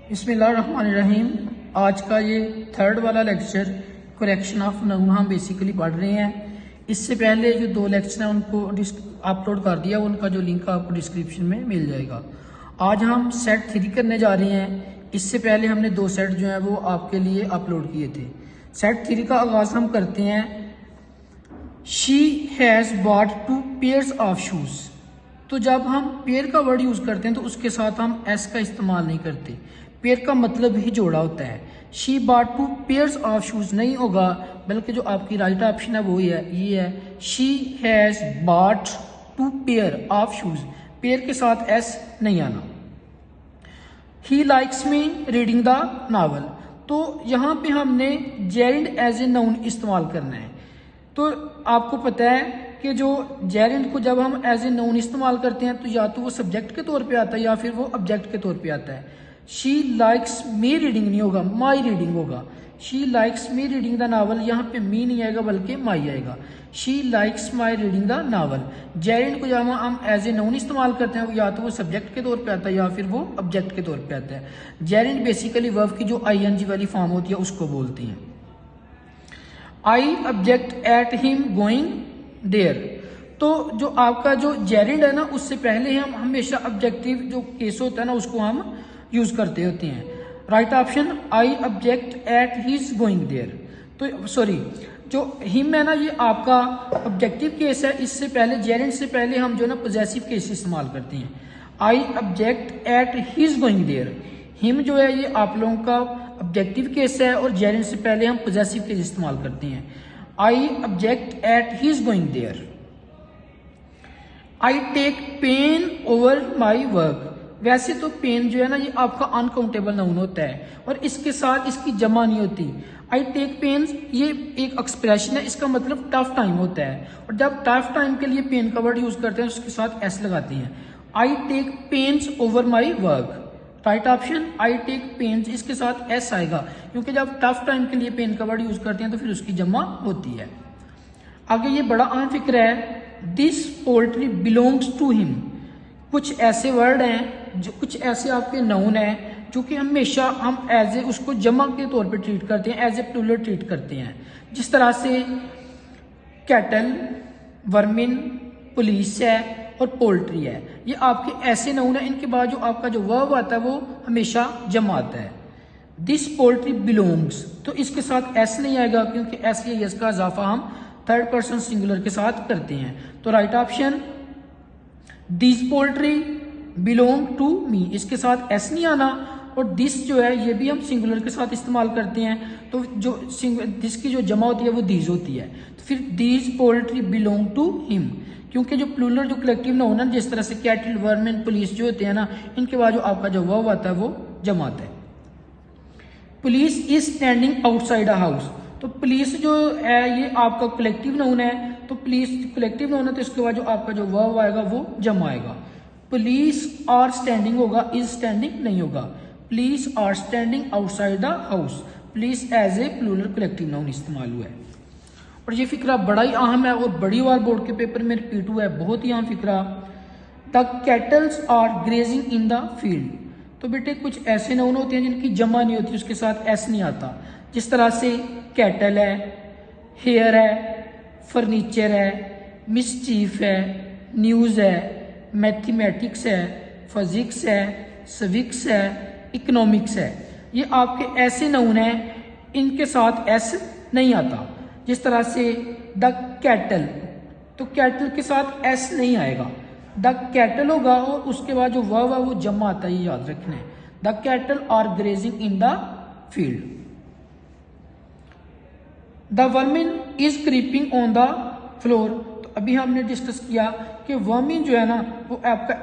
बिस्मिल्लाहिर्रहमानिर्रहीम। आज का ये थर्ड वाला लेक्चर करेक्शन ऑफ नाउन हम बेसिकली पढ़ रहे हैं। इससे पहले जो दो लेक्चर हैं उनको अपलोड कर दिया, उनका जो लिंक आपको डिस्क्रिप्शन में मिल जाएगा। आज हम सेट 3 करने जा रहे हैं। इससे पहले हमने 2 सेट जो है वो आपके लिए अपलोड किए थे। सेट 3 का आगाज़ हम करते हैं। She has bot 2 pairs of shoes. तो जब हम पेयर का वर्ड यूज़ करते हैं तो उसके साथ हम एस का इस्तेमाल नहीं करते। पेयर का मतलब ही जोड़ा होता है। She bought 2 pairs of shoes नहीं होगा, बल्कि जो आपकी राइट ऑप्शन है वो ये है she has bot 2 pair of shoes. Pair के साथ एस नहीं आना। He likes me reading the novel. तो यहाँ पे हमने जेरिंड एज ए नाउन इस्तेमाल करना है। तो आपको पता है कि जो जेरिंड को जब हम एज ए नाउन इस्तेमाल करते हैं तो या तो वो सब्जेक्ट के तौर पे आता है या फिर वो ऑब्जेक्ट के तौर पे आता है। शी लाइक्स मी रीडिंग नहीं होगा, माई रीडिंग होगा। She likes me reading the novel, यहाँ पे मी नहीं आएगा बल्कि माई आएगा। She likes my reading the novel. Gerund को जब हम एज ए नाउन इस्तेमाल करते हैं या तो वो सब्जेक्ट के तौर पे आता है या फिर वो ऑब्जेक्ट के तौर पे आता है। जेरिंड बेसिकली वर्ब की जो आईएनजी वाली फॉर्म होती है उसको बोलते हैं। I object at him going there. तो जो आपका जो जेरिंड है ना, उससे पहले हम हमेशा ऑब्जेक्टिव जो केस होता है ना उसको हम यूज करते होते हैं। Right option I object at his going there. तो सॉरी, जो हिम है ना ये आपका ऑब्जेक्टिव केस है। इससे पहले जेरिंड से पहले हम जो ना पॉजेसिव केस इस्तेमाल करते हैं। I object at his going there. Him जो है ये आप लोगों का ऑब्जेक्टिव केस है और जेरिंड से पहले हम पॉजेसिव केस इस्तेमाल करते हैं। I object at his going there. I take pain over my work. वैसे तो पेन जो है ना ये आपका अनकाउंटेबल नाउन होता है और इसके साथ इसकी जमा नहीं होती। आई टेक पेन्स ये एक एक्सप्रेशन है, इसका मतलब टफ टाइम होता है और जब टफ टाइम के लिए पेन का वर्ड यूज करते हैं उसके साथ एस लगाते हैं। I take pains over my work. Right option I take pains, इसके साथ एस आएगा क्योंकि जब टफ टाइम के लिए पेन का वर्ड यूज करते हैं तो फिर उसकी जमा होती है। आगे ये बड़ा अहम फिक्र है। This poultry belongs to him. कुछ ऐसे वर्ड हैं जो कुछ ऐसे आपके नाउन हैं जो कि हमेशा हम एज ए उसको जमा के तौर पे ट्रीट करते हैं, एज ए प्लूरल ट्रीट करते हैं। जिस तरह से कैटल, वर्मिन, पुलिस है और पोल्ट्री है, ये आपके ऐसे नाउन है। इनके बाद जो आपका जो वर्ब आता है वो हमेशा जमा आता है। दिस पोल्ट्री बिलोंग्स, तो इसके साथ एस नहीं आएगा क्योंकि एस या यस का इजाफा हम थर्ड पर्सन सिंगुलर के साथ करते हैं। तो right option this poultry belong to me, इसके साथ एस नहीं आना। और दिस जो है ये भी हम सिंगुलर के साथ इस्तेमाल करते हैं, तो जो दिस की जो जमा होती है वो दीज होती है। तो फिर these poultry belong to him, क्योंकि जो प्लूरल जो कलेक्टिव नाउन है जिस तरह से कैटल, वर्मिन, पुलिस जो होते हैं ना, इनके बाद जो आपका जो वर्ब आता है वो जमा आता है। Police is standing outside a house. तो पुलिस जो है ये आपका कलेक्टिव नाउन है, तो पुलिस कलेक्टिव नाउन है तो इसके बाद जो आपका जो वर्ब आएगा वो जमा आएगा। पुलिस आर स्टैंडिंग होगा, इज स्टैंडिंग नहीं होगा। Police are standing outside the house. Police as a plural collective noun इस्तेमाल हुआ है। और ये फिक्रा बड़ा ही अहम है और बड़ी बार बोर्ड के पेपर में रिपीट हुआ है, बहुत ही अहम फिक्रा। The cattles are grazing in the field. तो बेटे कुछ ऐसे नाउन होते हैं जिनकी जमा नहीं होती, उसके साथ एस नहीं आता। जिस तरह से कैटल है, हेयर है, फर्नीचर है, मिसचीफ है, न्यूज़ है, मैथमेटिक्स है, फिजिक्स है, सिविक्स है, इकोनॉमिक्स है। ये आपके ऐसे नाउन हैं इनके साथ एस नहीं आता। जिस तरह से द कैटल, तो कैटल के साथ एस नहीं आएगा, द कैटल होगा और उसके बाद जो वर्ब है वो जमा आता है, ये याद रखना है। The cattle are grazing in the field. The vermin is creeping on the floor. तो अभी हमने डिस्कस किया कि वर्मिन जो है ना वो आपका